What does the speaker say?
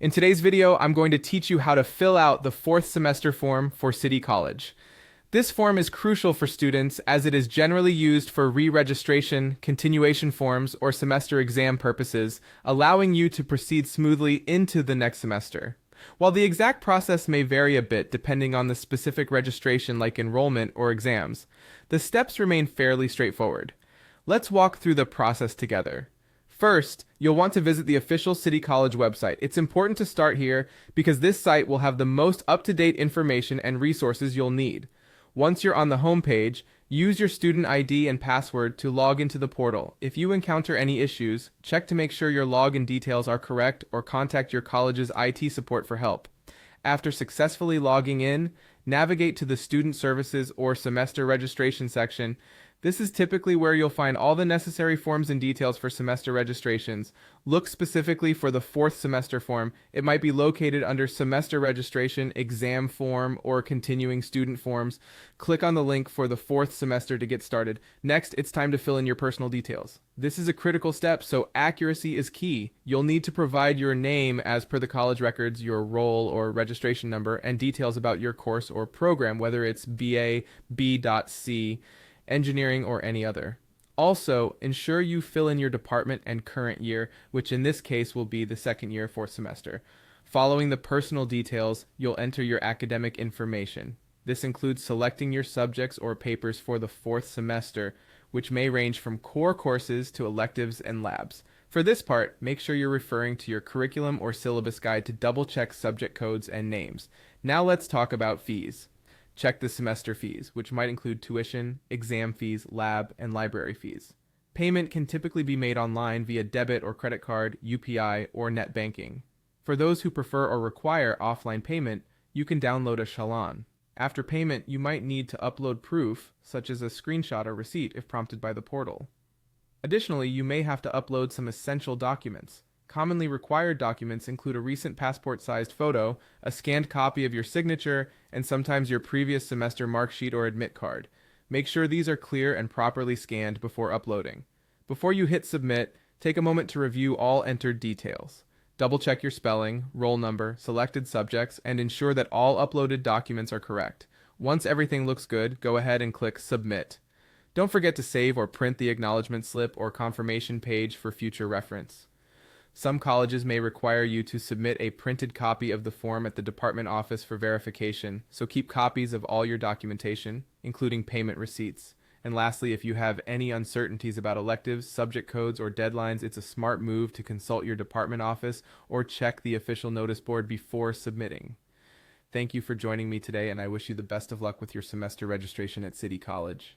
In today's video, I'm going to teach you how to fill out the fourth semester form for City College. This form is crucial for students as it is generally used for re-registration, continuation forms, or semester exam purposes, allowing you to proceed smoothly into the next semester. While the exact process may vary a bit depending on the specific registration like enrollment or exams, the steps remain fairly straightforward. Let's walk through the process together. First, you'll want to visit the official City College website. It's important to start here because this site will have the most up-to-date information and resources you'll need. Once you're on the home page, use your student ID and password to log into the portal. If you encounter any issues, check to make sure your login details are correct or contact your college's IT support for help. After successfully logging in, navigate to the Student Services or Semester Registration section. This is typically where you'll find all the necessary forms and details for semester registrations. Look specifically for the fourth semester form. It might be located under Semester Registration, Exam Form, or Continuing Student Forms. Click on the link for the fourth semester to get started. Next, it's time to fill in your personal details. This is a critical step, so accuracy is key. You'll need to provide your name as per the college records, your role or registration number, and details about your course or program, whether it's BA, B.Sc, engineering, or any other. Also, ensure you fill in your department and current year, which in this case will be the second year, fourth semester. Following the personal details, you'll enter your academic information. This includes selecting your subjects or papers for the fourth semester, which may range from core courses to electives and labs. For this part, make sure you're referring to your curriculum or syllabus guide to double-check subject codes and names. Now let's talk about fees. Check the semester fees, which might include tuition, exam fees, lab, and library fees. Payment can typically be made online via debit or credit card, UPI, or net banking. For those who prefer or require offline payment, you can download a challan. After payment, you might need to upload proof, such as a screenshot or receipt if prompted by the portal. Additionally, you may have to upload some essential documents. Commonly required documents include a recent passport-sized photo, a scanned copy of your signature, and sometimes your previous semester mark sheet or admit card. Make sure these are clear and properly scanned before uploading. Before you hit submit, take a moment to review all entered details. Double-check your spelling, roll number, selected subjects, and ensure that all uploaded documents are correct. Once everything looks good, go ahead and click Submit. Don't forget to save or print the acknowledgement slip or confirmation page for future reference. Some colleges may require you to submit a printed copy of the form at the department office for verification, so keep copies of all your documentation, including payment receipts. And lastly, if you have any uncertainties about electives, subject codes, or deadlines, it's a smart move to consult your department office or check the official notice board before submitting. Thank you for joining me today, and I wish you the best of luck with your semester registration at City College.